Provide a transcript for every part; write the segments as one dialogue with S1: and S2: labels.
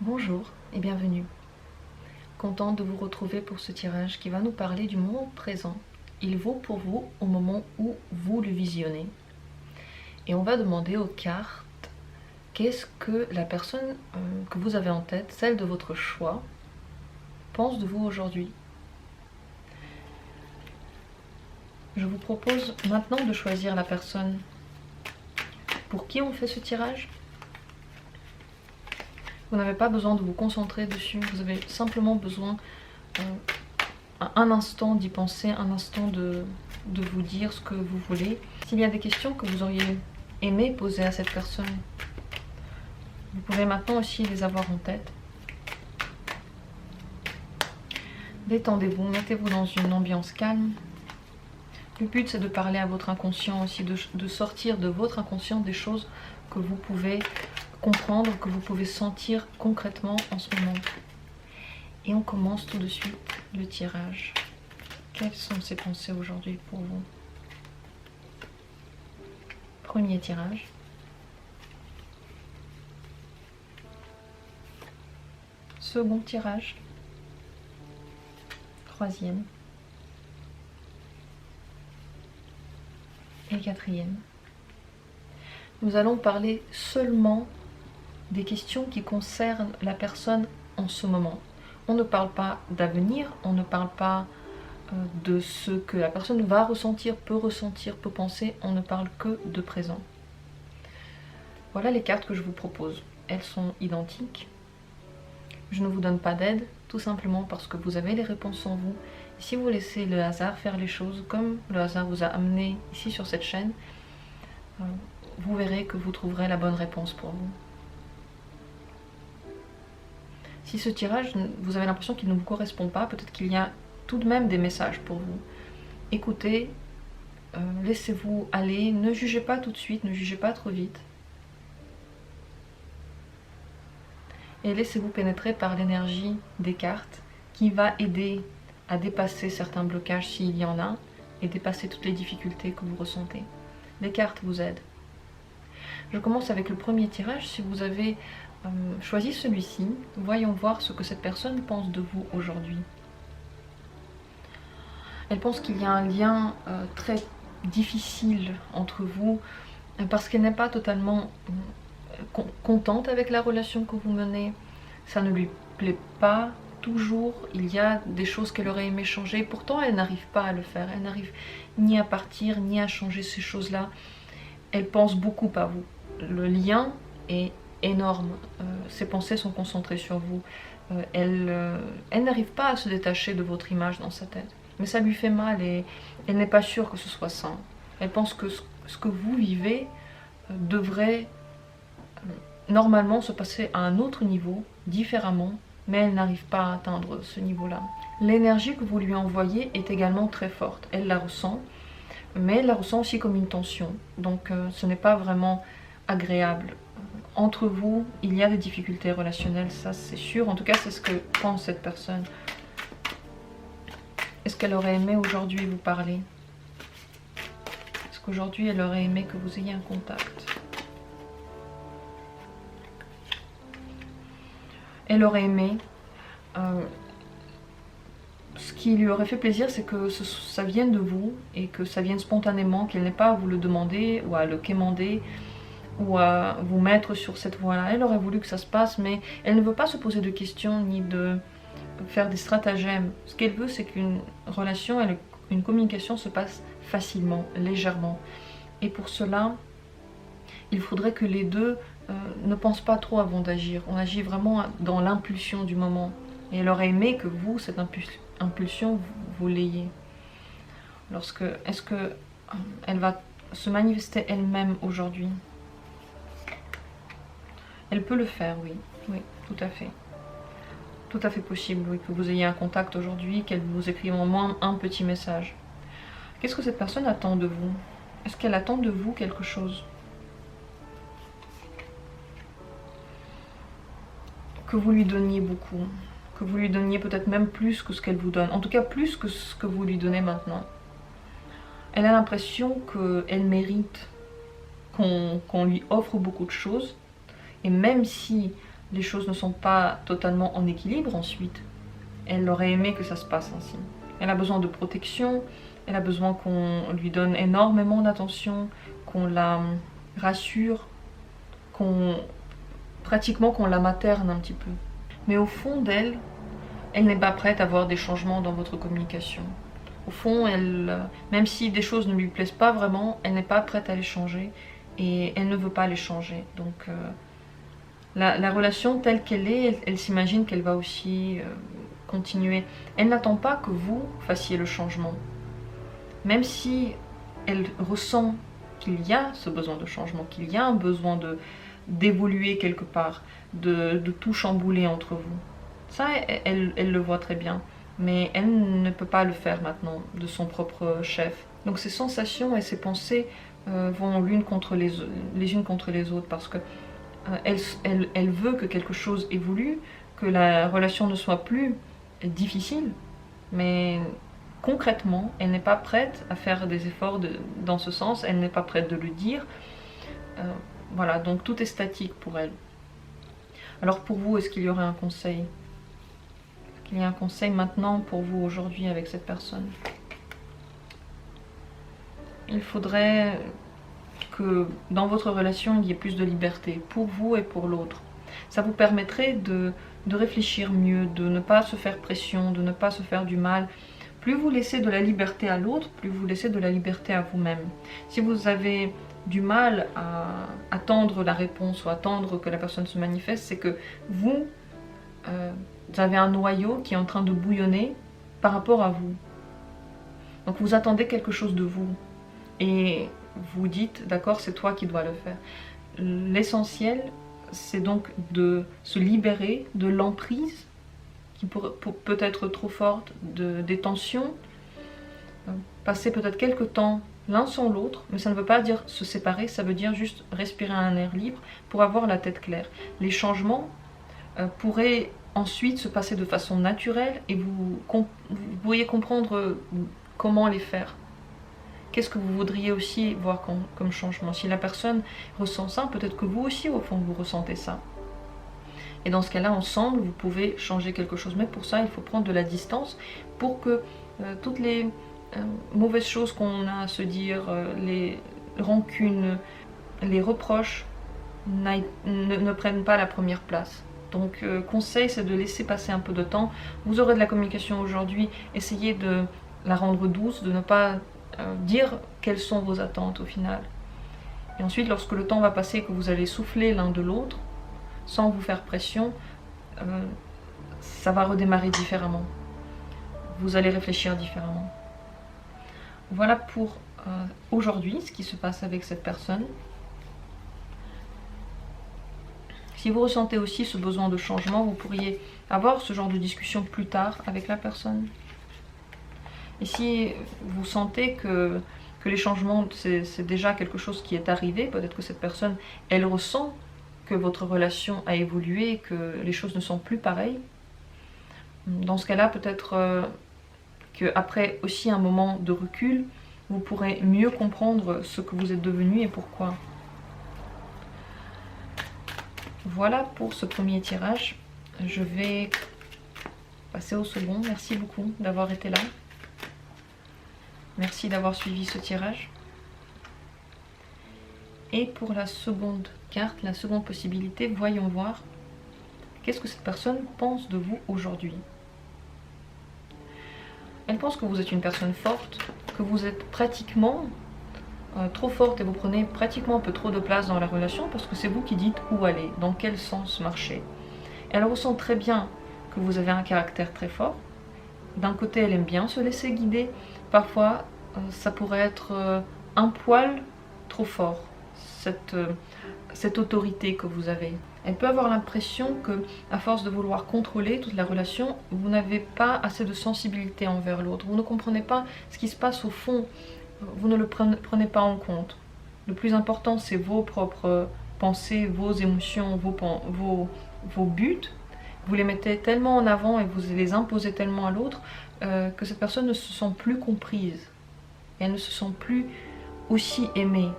S1: Bonjour et bienvenue. Contente de vous retrouver pour ce tirage qui va nous parler du moment présent. Il vaut pour vous au moment où vous le visionnez. Et on va demander aux cartes qu'est-ce que la personne que vous avez en tête, celle de votre choix, pense de vous aujourd'hui. Je vous propose maintenant de choisir la personne pour qui on fait ce tirage. Vous n'avez pas besoin de vous concentrer dessus, vous avez simplement besoin un instant d'y penser, un instant de vous dire ce que vous voulez. S'il y a des questions que vous auriez aimé poser à cette personne, vous pouvez maintenant aussi les avoir en tête. Détendez-vous, mettez-vous dans une ambiance calme. Le but c'est de parler à votre inconscient aussi, de sortir de votre inconscient des choses que vous pouvez comprendre, que vous pouvez sentir concrètement en ce moment. Et on commence tout de suite le tirage. Quelles sont ces pensées aujourd'hui pour vous? Premier tirage. Second tirage. Troisième. Et quatrième. Nous allons parler seulement des questions qui concernent la personne en ce moment. On ne parle pas d'avenir, on ne parle pas de ce que la personne va ressentir, peut penser, on ne parle que de présent. Voilà les cartes que je vous propose. Elles sont identiques. Je ne vous donne pas d'aide, tout simplement parce que vous avez les réponses en vous. Et si vous laissez le hasard faire les choses comme le hasard vous a amené ici sur cette chaîne, vous verrez que vous trouverez la bonne réponse pour vous. Si ce tirage, vous avez l'impression qu'il ne vous correspond pas, peut-être qu'il y a tout de même des messages pour vous. Écoutez, laissez-vous aller, ne jugez pas tout de suite, ne jugez pas trop vite. Et laissez-vous pénétrer par l'énergie des cartes qui va aider à dépasser certains blocages s'il y en a et dépasser toutes les difficultés que vous ressentez. Les cartes vous aident. Je commence avec le premier tirage. Si vous avez choisi celui-ci, voyons voir ce que cette personne pense de vous aujourd'hui. Elle pense qu'il y a un lien très difficile entre vous parce qu'elle n'est pas totalement contente avec la relation que vous menez. Ça ne lui plaît pas toujours. Il y a des choses qu'elle aurait aimé changer. Pourtant, elle n'arrive pas à le faire. Elle n'arrive ni à partir, ni à changer ces choses-là. Elle pense beaucoup à vous. Le lien est énorme. Ses pensées sont concentrées sur vous. Elle n'arrive pas à se détacher de votre image dans sa tête. Mais ça lui fait mal et elle n'est pas sûre que ce soit sain. Elle pense que ce que vous vivez devrait normalement se passer à un autre niveau, différemment, mais elle n'arrive pas à atteindre ce niveau-là. L'énergie que vous lui envoyez est également très forte. Elle la ressent, mais elle la ressent aussi comme une tension. Donc ce n'est pas vraiment agréable. Entre vous, il y a des difficultés relationnelles, ça c'est sûr. En tout cas, c'est ce que pense cette personne. Est-ce qu'elle aurait aimé aujourd'hui vous parler? Est-ce qu'aujourd'hui, elle aurait aimé que vous ayez un contact? Elle aurait aimé. Ce qui lui aurait fait plaisir, c'est que ça vienne de vous et que ça vienne spontanément, qu'elle n'ait pas à vous le demander ou à le quémander ou à vous mettre sur cette voie-là. Elle aurait voulu que ça se passe, mais elle ne veut pas se poser de questions ni de faire des stratagèmes. Ce qu'elle veut, c'est qu'une relation et une communication se passe facilement, légèrement. Et pour cela, il faudrait que les deux ne pensent pas trop avant d'agir. On agit vraiment dans l'impulsion du moment. Et elle aurait aimé que vous, cette impulsion, vous l'ayez. Est-ce que elle va se manifester elle-même aujourd'hui? Elle peut le faire, oui. Oui, tout à fait. Tout à fait possible, oui, que vous ayez un contact aujourd'hui, qu'elle vous écrive au moins un petit message. Qu'est-ce que cette personne attend de vous? Est-ce qu'elle attend de vous quelque chose? Que vous lui donniez beaucoup. Que vous lui donniez peut-être même plus que ce qu'elle vous donne. En tout cas, plus que ce que vous lui donnez maintenant. Elle a l'impression qu'elle mérite qu'on lui offre beaucoup de choses. Et même si les choses ne sont pas totalement en équilibre ensuite. Elle aurait aimé que ça se passe ainsi. Elle a besoin de protection, elle a besoin qu'on lui donne énormément d'attention, qu'on la rassure, pratiquement qu'on la materne un petit peu. Mais au fond d'elle, elle n'est pas prête à voir des changements dans votre communication. Au fond, même si des choses ne lui plaisent pas vraiment, elle n'est pas prête à les changer et elle ne veut pas les changer. Donc la relation telle qu'elle est, elle s'imagine qu'elle va aussi continuer. Elle n'attend pas que vous fassiez le changement. Même si elle ressent qu'il y a ce besoin de changement, qu'il y a un besoin d'évoluer quelque part, de tout chambouler entre vous. Ça, elle le voit très bien. Mais elle ne peut pas le faire maintenant de son propre chef. Donc ces sensations et ces pensées vont les unes contre les autres parce que elle veut que quelque chose évolue, que la relation ne soit plus difficile, mais concrètement, elle n'est pas prête à faire des efforts dans ce sens, elle n'est pas prête de le dire. Voilà, donc tout est statique pour elle. Alors pour vous, est-ce qu'il y aurait un conseil ? Il y a un conseil maintenant pour vous aujourd'hui avec cette personne. Il faudrait que dans votre relation, il y ait plus de liberté pour vous et pour l'autre. Ça vous permettrait de réfléchir mieux, de ne pas se faire pression, de ne pas se faire du mal. Plus vous laissez de la liberté à l'autre, plus vous laissez de la liberté à vous-même. Si vous avez du mal à attendre la réponse ou attendre que la personne se manifeste, c'est que vous avez un noyau qui est en train de bouillonner par rapport à vous. Donc vous attendez quelque chose de vous. Et vous dites, d'accord, c'est toi qui dois le faire. L'essentiel, c'est donc de se libérer de l'emprise qui peut être trop forte, des tensions, passer peut-être quelques temps l'un sans l'autre, mais ça ne veut pas dire se séparer, ça veut dire juste respirer un air libre pour avoir la tête claire. Les changements pourraient ensuite se passer de façon naturelle et vous pourriez comprendre comment les faire. Qu'est-ce que vous voudriez aussi voir comme changement? Si la personne ressent ça, peut-être que vous aussi, au fond, vous ressentez ça. Et dans ce cas-là, ensemble, vous pouvez changer quelque chose. Mais pour ça, il faut prendre de la distance pour que toutes les mauvaises choses qu'on a à se dire, les rancunes, les reproches, ne prennent pas la première place. Donc, conseil, c'est de laisser passer un peu de temps. Vous aurez de la communication aujourd'hui. Essayez de la rendre douce, de ne pas dire quelles sont vos attentes au final. Et ensuite, lorsque le temps va passer et que vous allez souffler l'un de l'autre, sans vous faire pression, ça va redémarrer différemment. Vous allez réfléchir différemment. Voilà pour aujourd'hui ce qui se passe avec cette personne. Si vous ressentez aussi ce besoin de changement, vous pourriez avoir ce genre de discussion plus tard avec la personne. Et si vous sentez que les changements, c'est déjà quelque chose qui est arrivé, peut-être que cette personne, elle ressent que votre relation a évolué, que les choses ne sont plus pareilles. Dans ce cas-là, peut-être qu'après aussi un moment de recul, vous pourrez mieux comprendre ce que vous êtes devenu et pourquoi. Voilà pour ce premier tirage. Je vais passer au second. Merci beaucoup d'avoir été là. Merci d'avoir suivi ce tirage. Et pour la seconde carte, la seconde possibilité, voyons voir qu'est-ce que cette personne pense de vous aujourd'hui. Elle pense que vous êtes une personne forte, que vous êtes pratiquement trop forte et vous prenez pratiquement un peu trop de place dans la relation parce que c'est vous qui dites où aller, dans quel sens marcher. Elle ressent très bien que vous avez un caractère très fort. D'un côté, elle aime bien se laisser guider. Parfois, ça pourrait être un poil trop fort, cette autorité que vous avez. Elle peut avoir l'impression que, à force de vouloir contrôler toute la relation, vous n'avez pas assez de sensibilité envers l'autre. Vous ne comprenez pas ce qui se passe au fond. Vous ne le prenez pas en compte. Le plus important, c'est vos propres pensées, vos émotions, vos buts. Vous les mettez tellement en avant et vous les imposez tellement à l'autre que cette personne ne se sent plus comprise. Et elle ne se sent plus aussi aimée.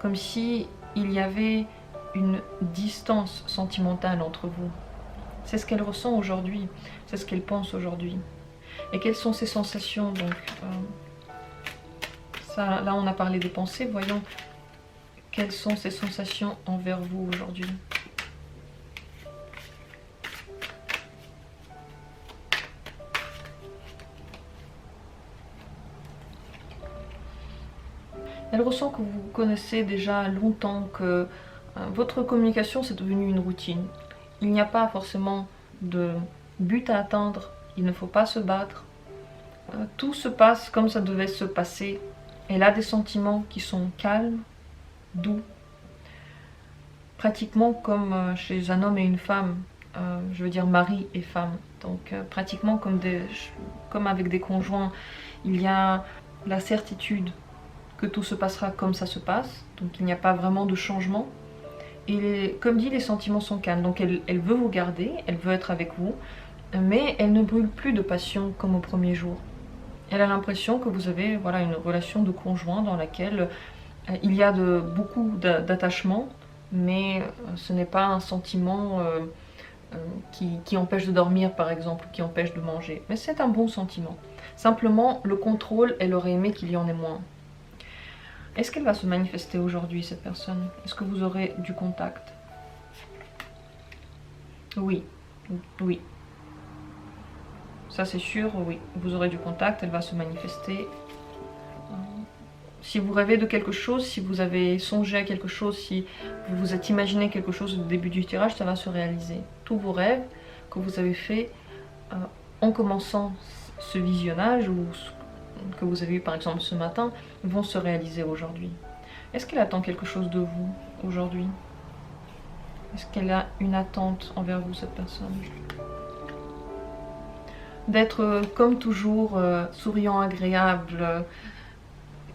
S1: Comme si il y avait une distance sentimentale entre vous. C'est ce qu'elle ressent aujourd'hui, c'est ce qu'elle pense aujourd'hui. Et quelles sont ses sensations donc ça, là on a parlé des pensées, voyons quelles sont ses sensations envers vous aujourd'hui. Elle ressent que vous connaissez déjà longtemps, que votre communication c'est devenu une routine. Il n'y a pas forcément de but à atteindre, il ne faut pas se battre. Tout se passe comme ça devait se passer. Elle a des sentiments qui sont calmes, doux, pratiquement comme chez un homme et une femme, je veux dire mari et femme. Donc pratiquement comme avec des conjoints, il y a la certitude que tout se passera comme ça se passe, donc il n'y a pas vraiment de changement. Et comme dit, les sentiments sont calmes, donc elle veut vous garder, elle veut être avec vous, mais elle ne brûle plus de passion comme au premier jour. Elle a l'impression que vous avez voilà, une relation de conjoint dans laquelle il y a beaucoup d'attachement, mais ce n'est pas un sentiment qui empêche de dormir par exemple, ou qui empêche de manger, mais c'est un bon sentiment. Simplement, le contrôle, elle aurait aimé qu'il y en ait moins. Est-ce qu'elle va se manifester aujourd'hui, cette personne? Est-ce que vous aurez du contact? Oui, oui. Ça c'est sûr, oui. Vous aurez du contact, elle va se manifester. Si vous rêvez de quelque chose, si vous avez songé à quelque chose, si vous vous êtes imaginé quelque chose au début du tirage, ça va se réaliser. Tous vos rêves que vous avez faits en commençant ce visionnage ou que vous avez eu par exemple ce matin vont se réaliser aujourd'hui. Est-ce qu'elle attend quelque chose de vous aujourd'hui? Est-ce qu'elle a une attente envers vous, cette personne? D'être comme toujours souriant, agréable,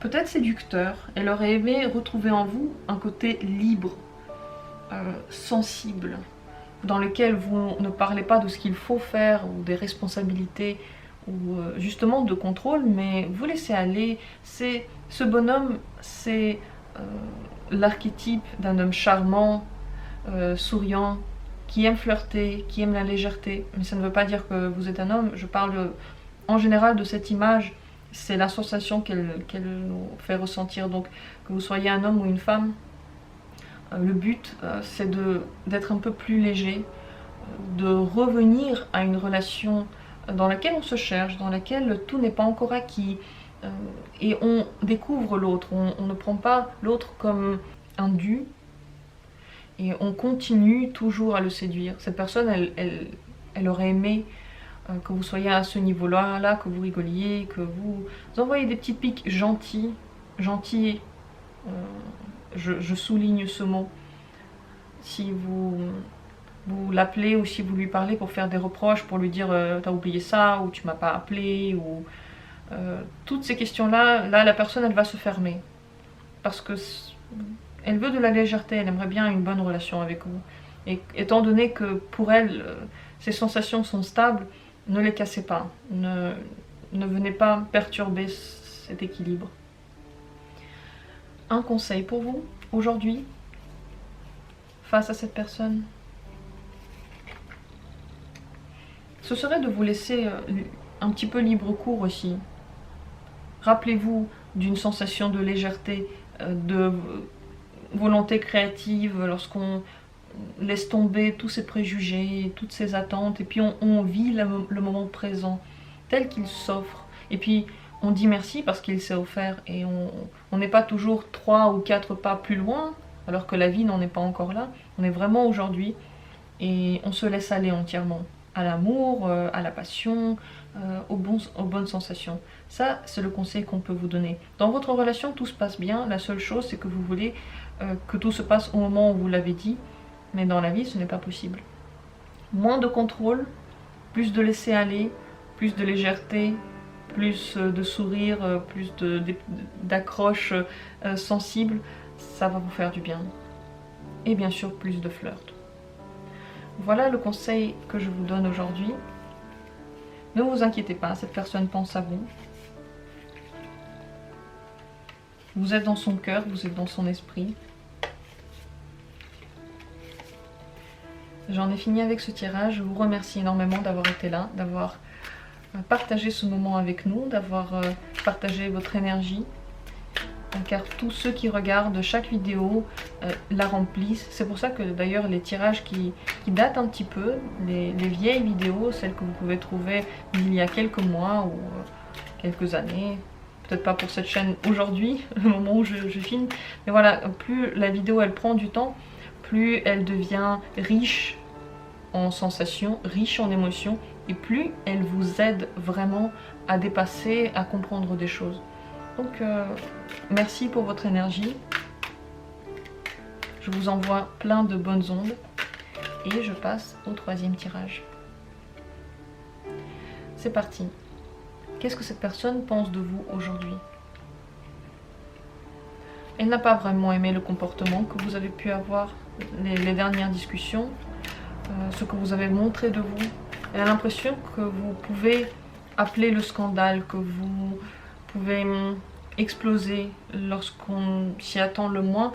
S1: peut-être séducteur. Elle aurait aimé retrouver en vous un côté libre, sensible, dans lequel vous ne parlez pas de ce qu'il faut faire ou des responsabilités ou justement de contrôle, mais vous laissez aller. Ce bonhomme, c'est l'archétype d'un homme charmant, souriant, qui aime flirter, qui aime la légèreté. Mais ça ne veut pas dire que vous êtes un homme. Je parle en général de cette image. C'est la sensation qu'elle nous fait ressentir. Donc que vous soyez un homme ou une femme, le but c'est d'être un peu plus léger, de revenir à une relation dans laquelle on se cherche, dans laquelle tout n'est pas encore acquis, et on découvre l'autre, on ne prend pas l'autre comme un dû, et on continue toujours à le séduire. Cette personne, elle aurait aimé que vous soyez à ce niveau-là, là, que vous rigoliez, que vous envoyez des petites piques gentilles, je souligne ce mot. Si vous l'appelez ou si vous lui parlez pour faire des reproches, pour lui dire t'as oublié ça ou tu m'as pas appelé ou toutes ces questions-là, là la personne elle va se fermer parce que elle veut de la légèreté, elle aimerait bien une bonne relation avec vous. Et étant donné que pour elle ses sensations sont stables, ne les cassez pas, ne venez pas perturber cet équilibre. Un conseil pour vous aujourd'hui face à cette personne, ce serait de vous laisser un petit peu libre cours aussi. Rappelez-vous d'une sensation de légèreté, de volonté créative, lorsqu'on laisse tomber tous ces préjugés, toutes ces attentes, et puis on vit le moment présent tel qu'il s'offre. Et puis on dit merci parce qu'il s'est offert, et on n'est pas toujours 3 ou 4 pas plus loin, alors que la vie n'en est pas encore là. On est vraiment aujourd'hui, et on se laisse aller entièrement à l'amour, à la passion, aux bonnes sensations. Ça, c'est le conseil qu'on peut vous donner. Dans votre relation, tout se passe bien. La seule chose, c'est que vous voulez que tout se passe au moment où vous l'avez dit. Mais dans la vie, ce n'est pas possible. Moins de contrôle, plus de laisser aller, plus de légèreté, plus de sourire, plus d'accroche sensible. Ça va vous faire du bien. Et bien sûr, plus de flirt. Voilà le conseil que je vous donne aujourd'hui. Ne vous inquiétez pas, cette personne pense à vous. Vous êtes dans son cœur, vous êtes dans son esprit. j'en ai fini avec ce tirage. Je vous remercie énormément d'avoir été là, d'avoir partagé ce moment avec nous, d'avoir partagé votre énergie. Car tous ceux qui regardent chaque vidéo la remplissent. C'est pour ça que d'ailleurs les tirages qui datent un petit peu, les vieilles vidéos, celles que vous pouvez trouver il y a quelques mois ou quelques années, peut-être pas pour cette chaîne aujourd'hui, le moment où je filme, mais voilà, plus la vidéo elle prend du temps, plus elle devient riche en sensations, riche en émotions, et plus elle vous aide vraiment à dépasser, à comprendre des choses. Donc merci pour votre énergie. Je vous envoie plein de bonnes ondes et je passe au troisième tirage. C'est parti. Qu'est-ce que cette personne pense de vous aujourd'hui? Elle n'a pas vraiment aimé le comportement que vous avez pu avoir, les dernières discussions, ce que vous avez montré de vous. Elle a l'impression que vous pouvez appeler le scandale, que vous pouvez exploser lorsqu'on s'y attend le moins.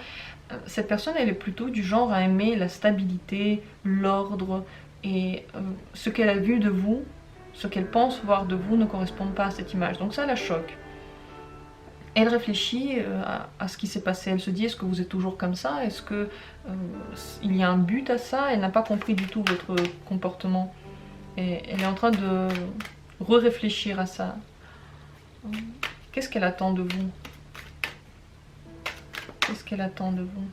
S1: Cette personne, elle est plutôt du genre à aimer la stabilité, l'ordre, et ce qu'elle a vu de vous, ce qu'elle pense voir de vous ne correspond pas à cette image. Donc ça la choque. Elle réfléchit à ce qui s'est passé. Elle se dit, est-ce que vous êtes toujours comme ça? Est-ce que il y a un but à ça? Elle n'a pas compris du tout votre comportement. Et elle est en train de réfléchir à ça. Qu'est-ce qu'elle attend de vous? Qu'est-ce qu'elle attend de vous?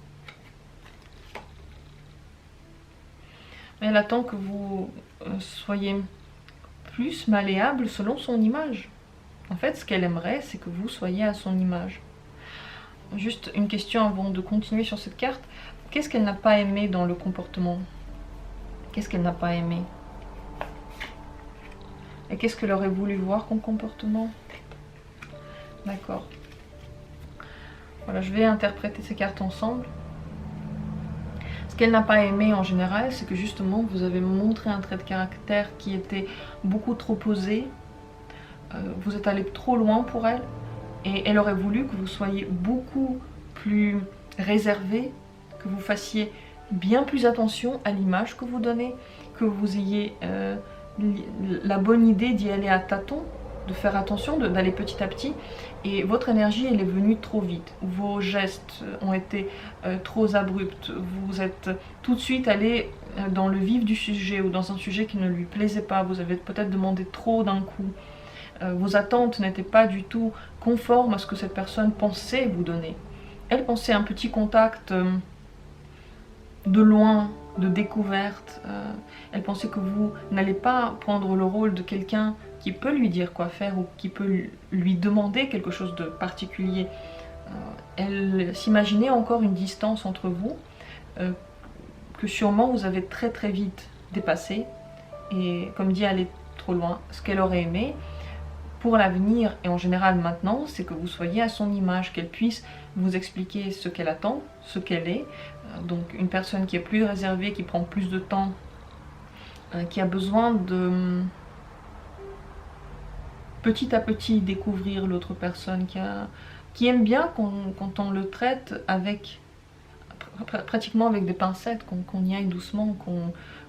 S1: Elle attend que vous soyez plus malléable selon son image. En fait, ce qu'elle aimerait, c'est que vous soyez à son image. Juste une question avant de continuer sur cette carte. Qu'est-ce qu'elle n'a pas aimé dans le comportement? Qu'est-ce qu'elle n'a pas aimé? Et qu'est-ce qu'elle aurait voulu voir comme comportement? D'accord. Voilà, je vais interpréter ces cartes ensemble. Ce qu'elle n'a pas aimé en général, c'est que justement vous avez montré un trait de caractère qui était beaucoup trop osé. Vous êtes allé trop loin pour elle. Et elle aurait voulu que vous soyez beaucoup plus réservé, que vous fassiez bien plus attention à l'image que vous donnez, que vous ayez la bonne idée d'y aller à tâtons, de faire attention, d'aller petit à petit. Et votre énergie, elle est venue trop vite. Vos gestes ont été trop abrupts. Vous êtes tout de suite allé dans le vif du sujet ou dans un sujet qui ne lui plaisait pas. Vous avez peut-être demandé trop d'un coup. Vos attentes n'étaient pas du tout conformes à ce que cette personne pensait vous donner. Elle pensait un petit contact de loin, de découverte. Elle pensait que vous n'allez pas prendre le rôle de quelqu'un qui peut lui dire quoi faire ou qui peut lui demander quelque chose de particulier. Elle s'imaginait encore une distance entre vous que sûrement vous avez très très vite dépassé. Et comme dit, aller trop loin. Ce qu'elle aurait aimé pour l'avenir et en général maintenant, c'est que vous soyez à son image, qu'elle puisse vous expliquer ce qu'elle attend, ce qu'elle est. Donc une personne qui est plus réservée, qui prend plus de temps, qui a besoin de petit à petit découvrir l'autre personne, qui aime bien quand on le traite avec pratiquement avec des pincettes, qu'on y aille doucement,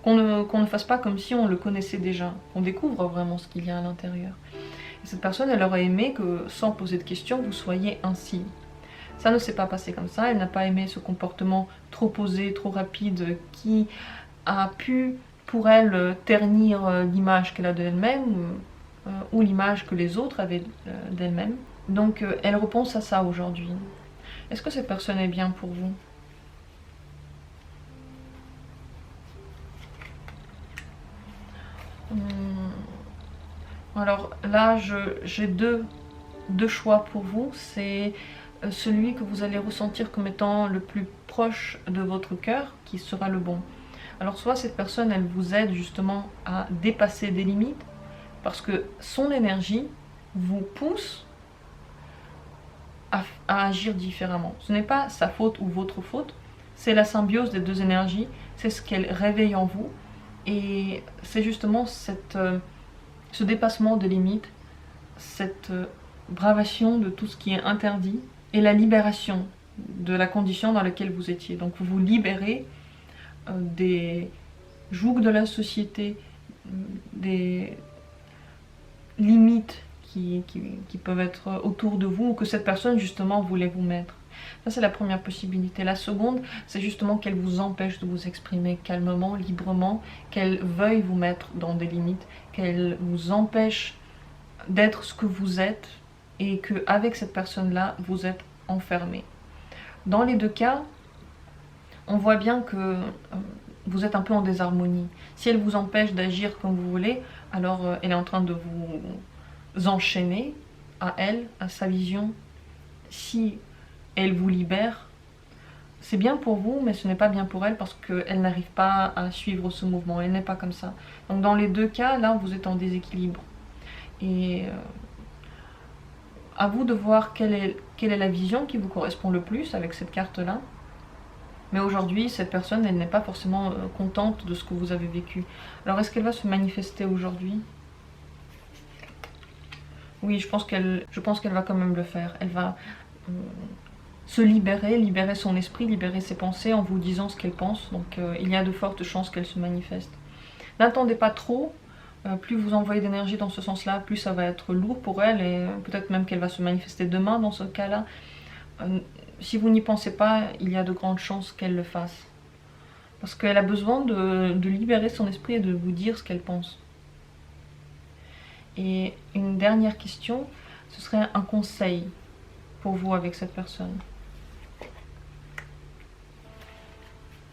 S1: qu'on ne fasse pas comme si on le connaissait déjà, qu'on découvre vraiment ce qu'il y a à l'intérieur. Cette personne, elle aurait aimé que, sans poser de questions, vous soyez ainsi. Ça ne s'est pas passé comme ça, elle n'a pas aimé ce comportement trop posé, trop rapide, qui a pu, pour elle, ternir l'image qu'elle a d'elle-même, ou l'image que les autres avaient d'elle-même. Donc, elle repense à ça aujourd'hui. Est-ce que cette personne est bien pour vous? Alors là, j'ai deux choix pour vous. C'est celui que vous allez ressentir comme étant le plus proche de votre cœur, qui sera le bon. Alors soit cette personne, elle vous aide justement à dépasser des limites, parce que son énergie vous pousse à agir différemment. Ce n'est pas sa faute ou votre faute, c'est la symbiose des deux énergies, c'est ce qu'elle réveille en vous, et c'est justement ce dépassement de limites, cette bravation de tout ce qui est interdit, et la libération de la condition dans laquelle vous étiez. Donc vous vous libérez des joug de la société, des limites qui peuvent être autour de vous, ou que cette personne justement voulait vous mettre. Ça, c'est la première possibilité. La seconde, c'est justement qu'elle vous empêche de vous exprimer calmement, librement, qu'elle veuille vous mettre dans des limites, qu'elle vous empêche d'être ce que vous êtes, et qu'avec cette personne-là, vous êtes enfermé. Dans les deux cas, on voit bien que vous êtes un peu en désharmonie. Si elle vous empêche d'agir comme vous voulez, alors elle est en train de vous enchaîner à elle, à sa vision. Si elle vous libère, c'est bien pour vous, mais ce n'est pas bien pour elle, parce qu'elle n'arrive pas à suivre ce mouvement, elle n'est pas comme ça. Donc dans les deux cas, là, vous êtes en déséquilibre. Et à vous de voir quelle est la vision qui vous correspond le plus avec cette carte-là. Mais aujourd'hui, cette personne, elle n'est pas forcément contente de ce que vous avez vécu. Alors, est-ce qu'elle va se manifester aujourd'hui? Oui, je pense qu'elle va quand même le faire. Elle va se libérer son esprit, libérer ses pensées en vous disant ce qu'elle pense. Donc, il y a de fortes chances qu'elle se manifeste. N'attendez pas trop. Plus vous envoyez d'énergie dans ce sens-là, plus ça va être lourd pour elle, et peut-être même qu'elle va se manifester demain dans ce cas-là. Si vous n'y pensez pas, il y a de grandes chances qu'elle le fasse. Parce qu'elle a besoin de libérer son esprit et de vous dire ce qu'elle pense. Et une dernière question, ce serait un conseil pour vous avec cette personne.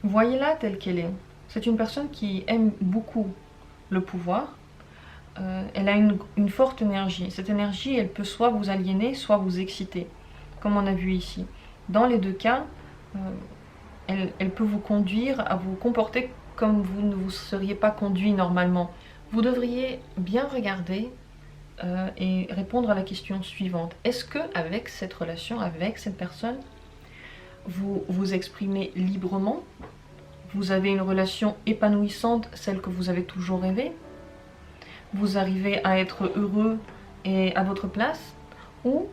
S1: Voyez-la telle qu'elle est. C'est une personne qui aime beaucoup le pouvoir. Elle a une forte énergie. Cette énergie, elle peut soit vous aliéner, soit vous exciter, comme on a vu ici. Dans les deux cas, elle peut vous conduire à vous comporter comme vous ne vous seriez pas conduit normalement. Vous devriez bien regarder et répondre à la question suivante. Est-ce que avec cette relation, avec cette personne, vous vous exprimez librement? Vous avez une relation épanouissante, celle que vous avez toujours rêvé? Vous arrivez à être heureux et à votre place? Ou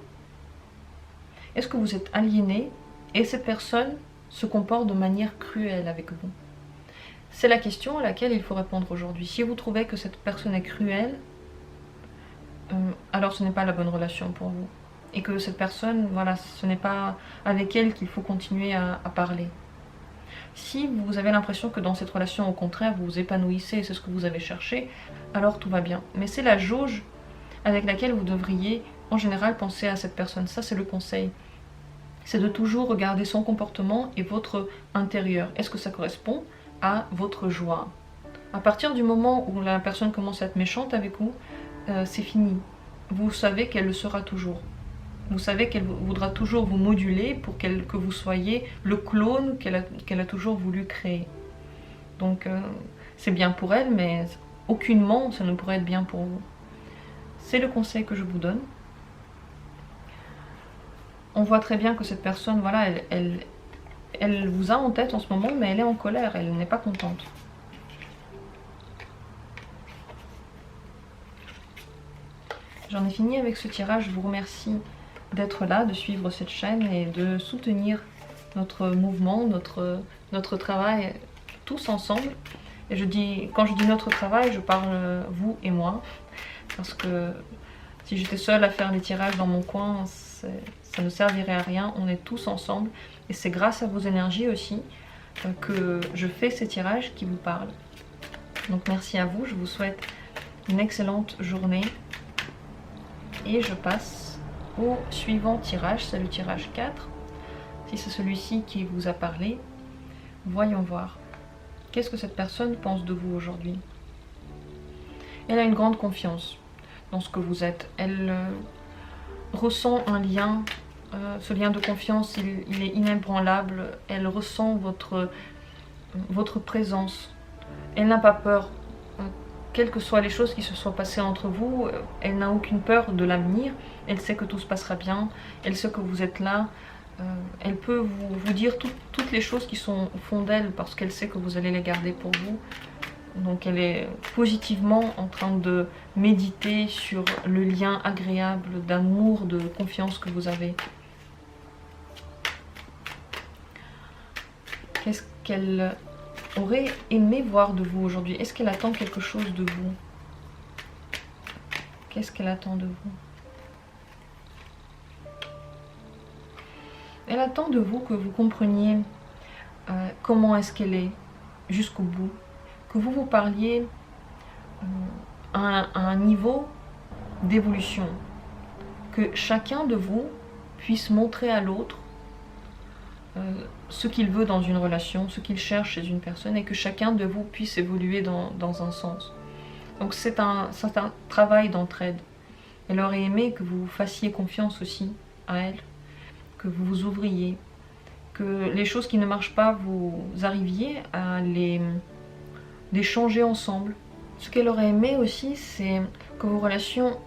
S1: est-ce que vous êtes aliéné et cette personne se comporte de manière cruelle avec vous? C'est la question à laquelle il faut répondre aujourd'hui. Si vous trouvez que cette personne est cruelle, alors ce n'est pas la bonne relation pour vous. Et que cette personne, voilà, ce n'est pas avec elle qu'il faut continuer à parler. Si vous avez l'impression que dans cette relation, au contraire, vous vous épanouissez, c'est ce que vous avez cherché, alors tout va bien. Mais c'est la jauge avec laquelle vous devriez, en général, penser à cette personne. Ça, c'est le conseil. C'est de toujours regarder son comportement et votre intérieur. Est-ce que ça correspond à votre joie? À partir du moment où la personne commence à être méchante avec vous, c'est fini. Vous savez qu'elle le sera toujours. Vous savez qu'elle voudra toujours vous moduler pour que vous soyez le clone qu'elle a toujours voulu créer. Donc c'est bien pour elle, mais aucunement ça ne pourrait être bien pour vous. C'est le conseil que je vous donne. On voit très bien que cette personne, voilà, elle vous a en tête en ce moment, mais elle est en colère, elle n'est pas contente. J'en ai fini avec ce tirage, je vous remercie d'être là, de suivre cette chaîne et de soutenir notre mouvement, notre travail tous ensemble. Et quand je dis notre travail, je parle vous et moi, parce que si j'étais seule à faire les tirages dans mon coin, ça ne servirait à rien. On est tous ensemble et c'est grâce à vos énergies aussi que je fais ces tirages qui vous parlent. Donc merci à vous, je vous souhaite une excellente journée et je passe au suivant tirage, c'est le tirage 4. Si c'est celui-ci qui vous a parlé, voyons voir. Qu'est-ce que cette personne pense de vous aujourd'hui? Elle a une grande confiance dans ce que vous êtes. Elle ressent un lien, ce lien de confiance, il est inébranlable. Elle ressent votre présence. Elle n'a pas peur. Quelles que soient les choses qui se soient passées entre vous, elle n'a aucune peur de l'avenir. Elle sait que tout se passera bien. Elle sait que vous êtes là. Elle peut vous dire toutes les choses qui sont au fond d'elle parce qu'elle sait que vous allez les garder pour vous. Donc elle est positivement en train de méditer sur le lien agréable d'amour, de confiance que vous avez. Qu'est-ce qu'elle aurait aimé voir de vous aujourd'hui? Est-ce qu'elle attend quelque chose de vous? Qu'est-ce qu'elle attend de vous? Elle attend de vous que vous compreniez comment est-ce qu'elle est jusqu'au bout. Que vous vous parliez à un niveau d'évolution. Que chacun de vous puisse montrer à l'autre ce qu'il veut dans une relation, ce qu'il cherche chez une personne, et que chacun de vous puisse évoluer dans un sens. Donc c'est un travail d'entraide. Elle aurait aimé que vous fassiez confiance aussi à elle, que vous vous ouvriez, que les choses qui ne marchent pas, vous arriviez à les changer ensemble. Ce qu'elle aurait aimé aussi, c'est que vos relations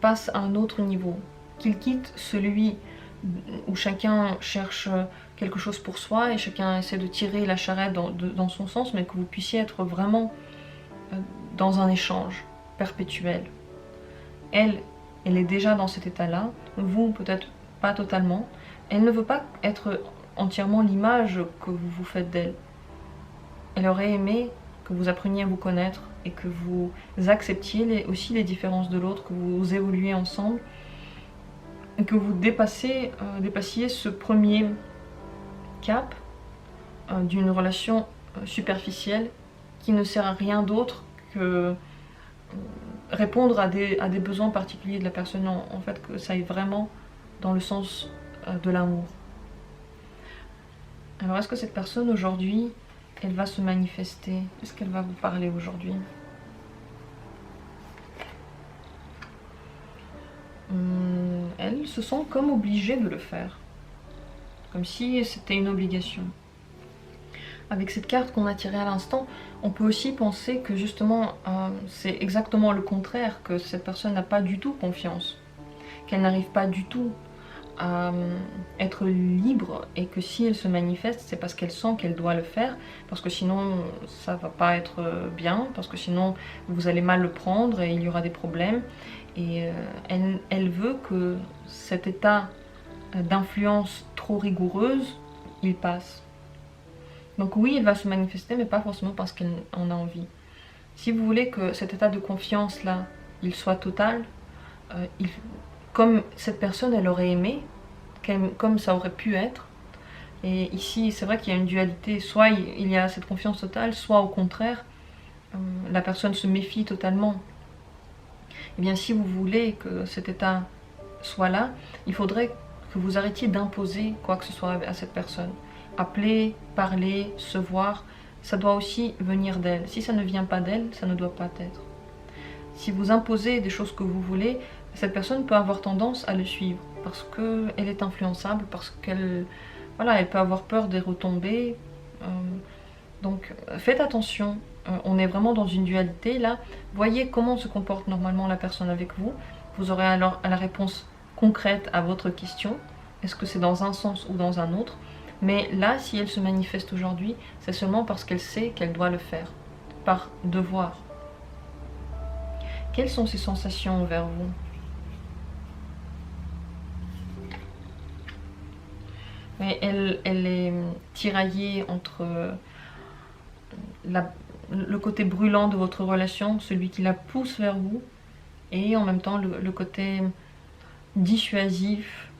S1: passent à un autre niveau, qu'il quitte celui où chacun cherche quelque chose pour soi et chacun essaie de tirer la charrette dans son sens, mais que vous puissiez être vraiment dans un échange perpétuel. Elle est déjà dans cet état-là, vous peut-être pas totalement. Elle ne veut pas être entièrement l'image que vous vous faites d'elle. Elle aurait aimé que vous appreniez à vous connaître et que vous acceptiez aussi les différences de l'autre, que vous évoluiez ensemble, et que vous dépassiez ce premier cap d'une relation superficielle qui ne sert à rien d'autre que répondre à des besoins particuliers de la personne, en fait, que ça aille vraiment dans le sens de l'amour. Alors est-ce que cette personne aujourd'hui, elle va se manifester? Est-ce qu'elle va vous parler aujourd'hui? Elle se sent comme obligée de le faire, comme si c'était une obligation. Avec cette carte qu'on a tirée à l'instant, on peut aussi penser que justement c'est exactement le contraire, que cette personne n'a pas du tout confiance, qu'elle n'arrive pas du tout à être libre, et que si elle se manifeste, c'est parce qu'elle sent qu'elle doit le faire, parce que sinon ça va pas être bien, parce que sinon vous allez mal le prendre et il y aura des problèmes. Et elle veut que cet état d'influence trop rigoureuse, il passe. Donc oui, elle va se manifester, mais pas forcément parce qu'elle en a envie. Si vous voulez que cet état de confiance là, il soit total, comme cette personne elle aurait aimé, comme ça aurait pu être. Et ici c'est vrai qu'il y a une dualité, soit il y a cette confiance totale, soit au contraire la personne se méfie totalement. Et bien si vous voulez que cet état soit là, il faudrait que vous arrêtiez d'imposer quoi que ce soit à cette personne. Appeler, parler, se voir, ça doit aussi venir d'elle. Si ça ne vient pas d'elle, ça ne doit pas être. Si vous imposez des choses que vous voulez, cette personne peut avoir tendance à le suivre parce qu'elle est influençable, parce qu'elle elle peut avoir peur des retombées. Donc faites attention, on est vraiment dans une dualité là. Voyez comment se comporte normalement la personne avec vous. Vous aurez alors la réponse concrète à votre question. Est-ce que c'est dans un sens ou dans un autre? Mais là, si elle se manifeste aujourd'hui, c'est seulement parce qu'elle sait qu'elle doit le faire, par devoir. Quelles sont ses sensations envers vous? Mais elle est tiraillée entre le côté brûlant de votre relation, celui qui la pousse vers vous, et en même temps le côté dissuasif,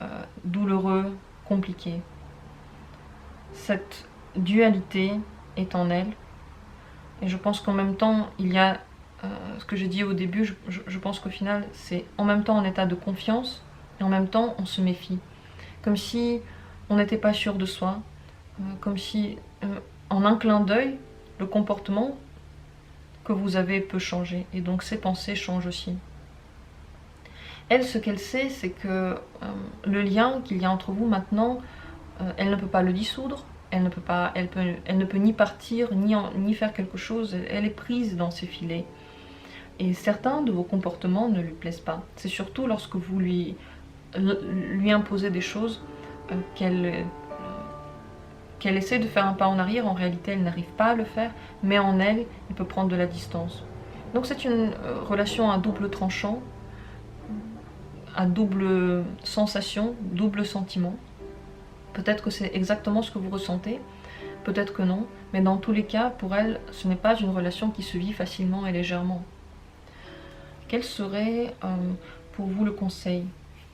S1: douloureux, compliqué. Cette dualité est en elle, et je pense qu'en même temps il y a ce que j'ai dit au début, je pense qu'au final c'est en même temps en état de confiance et en même temps on se méfie, comme si on n'était pas sûr de soi, comme si en un clin d'œil le comportement que vous avez peut changer, et donc ses pensées changent aussi. Elle, ce qu'elle sait, c'est que le lien qu'il y a entre vous maintenant, elle ne peut pas le dissoudre, elle ne peut ni partir, ni faire quelque chose, elle est prise dans ses filets. Et certains de vos comportements ne lui plaisent pas. C'est surtout lorsque vous lui imposez des choses qu'elle essaie de faire un pas en arrière. En réalité, elle n'arrive pas à le faire, mais en elle, il peut prendre de la distance. Donc c'est une relation à double tranchant, à double sensation, double sentiment. Peut-être que c'est exactement ce que vous ressentez. peut-être que non, mais dans tous les cas, pour elle, ce n'est pas une relation qui se vit facilement et légèrement. Quel serait pour vous le conseil?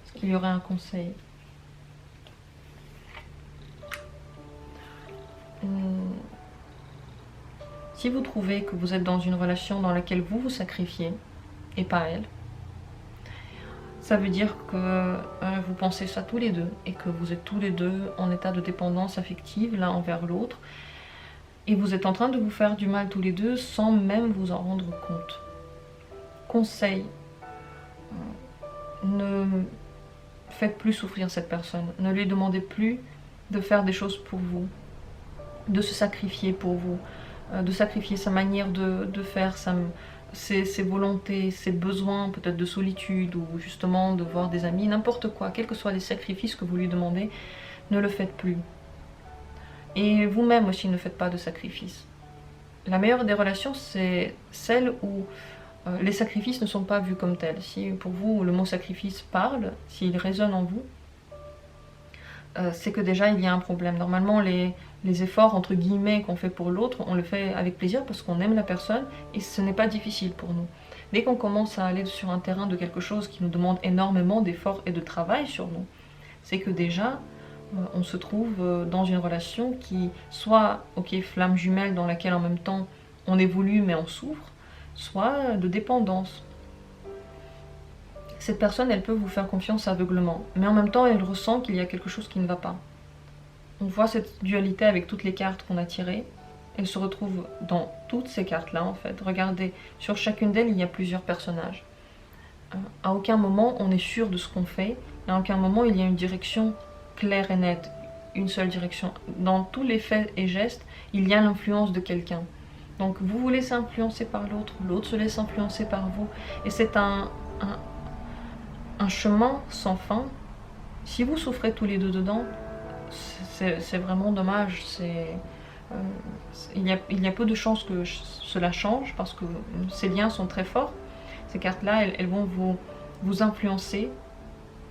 S1: Est-ce qu'il y aurait un conseil? Si vous trouvez que vous êtes dans une relation dans laquelle vous vous sacrifiez, et pas elle, ça veut dire que vous pensez ça tous les deux, et que vous êtes tous les deux en état de dépendance affective l'un envers l'autre, et vous êtes en train de vous faire du mal tous les deux sans même vous en rendre compte. Conseil, ne faites plus souffrir cette personne, ne lui demandez plus de faire des choses pour vous, de se sacrifier pour vous, de sacrifier sa manière de faire, ses volontés, ses besoins peut-être de solitude ou justement de voir des amis, n'importe quoi, quels que soient les sacrifices que vous lui demandez, ne le faites plus. Et vous-même aussi ne faites pas de sacrifices. La meilleure des relations, c'est celle où les sacrifices ne sont pas vus comme tels. Si pour vous le mot sacrifice parle, s'il résonne en vous, c'est que déjà il y a un problème. Normalement les efforts entre guillemets qu'on fait pour l'autre, on le fait avec plaisir parce qu'on aime la personne et ce n'est pas difficile pour nous. Dès qu'on commence à aller sur un terrain de quelque chose qui nous demande énormément d'efforts et de travail sur nous, c'est que déjà on se trouve dans une relation qui soit, ok, flamme jumelle dans laquelle en même temps on évolue mais on souffre, soit de dépendance. Cette personne, elle peut vous faire confiance aveuglement, mais en même temps, elle ressent qu'il y a quelque chose qui ne va pas. On voit cette dualité avec toutes les cartes qu'on a tirées. Elle se retrouve dans toutes ces cartes-là, en fait. Regardez, sur chacune d'elles, il y a plusieurs personnages. À aucun moment, on est sûr de ce qu'on fait, et à aucun moment, il y a une direction claire et nette, une seule direction. Dans tous les faits et gestes, il y a l'influence de quelqu'un. Donc, vous vous laissez influencer par l'autre, l'autre se laisse influencer par vous, et c'est un chemin sans fin. Si vous souffrez tous les deux dedans, c'est vraiment dommage. Il y a peu de chances que cela change parce que ces liens sont très forts. Ces cartes-là, elles vont vous influencer.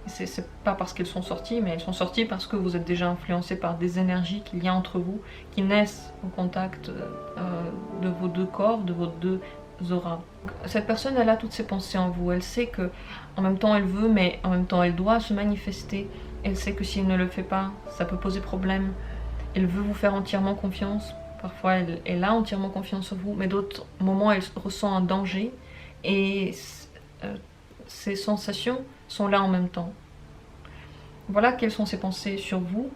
S1: C'est pas parce qu'elles sont sorties, mais elles sont sorties parce que vous êtes déjà influencé par des énergies qu'il y a entre vous, qui naissent au contact de vos deux corps, de vos deux auras. Cette personne, elle a toutes ses pensées en vous. Elle sait que en même temps elle veut, mais en même temps elle doit se manifester. Elle sait que si elle ne le fait pas, ça peut poser problème. Elle veut vous faire entièrement confiance. Parfois elle a entièrement confiance en vous, mais d'autres moments elle ressent un danger et ses sensations sont là en même temps. Voilà quelles sont ses pensées sur vous.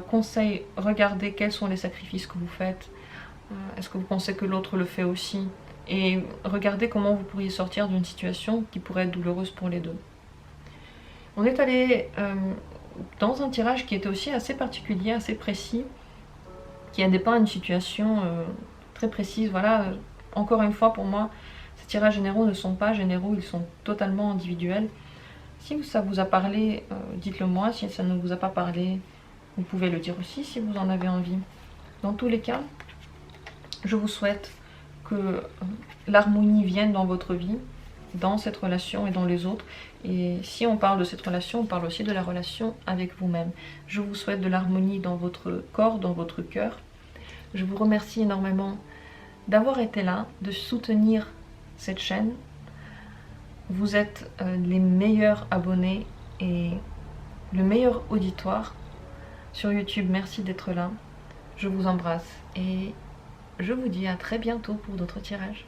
S1: Conseil, regardez quels sont les sacrifices que vous faites. Est-ce que vous pensez que l'autre le fait aussi? Et regardez comment vous pourriez sortir d'une situation qui pourrait être douloureuse pour les deux. On est allé dans un tirage qui était aussi assez particulier, assez précis, qui a dépeint une situation très précise. Voilà, encore une fois pour moi, ces tirages généraux ne sont pas généraux, ils sont totalement individuels. Si ça vous a parlé, dites-le moi. Si ça ne vous a pas parlé, vous pouvez le dire aussi si vous en avez envie. Dans tous les cas, je vous souhaite que l'harmonie vienne dans votre vie, dans cette relation et dans les autres. Et si on parle de cette relation, on parle aussi de la relation avec vous-même. Je vous souhaite de l'harmonie dans votre corps, dans votre cœur. Je vous remercie énormément d'avoir été là, de soutenir cette chaîne. Vous êtes les meilleurs abonnés et le meilleur auditoire sur YouTube. Merci d'être là. Je vous embrasse et je vous dis à très bientôt pour d'autres tirages.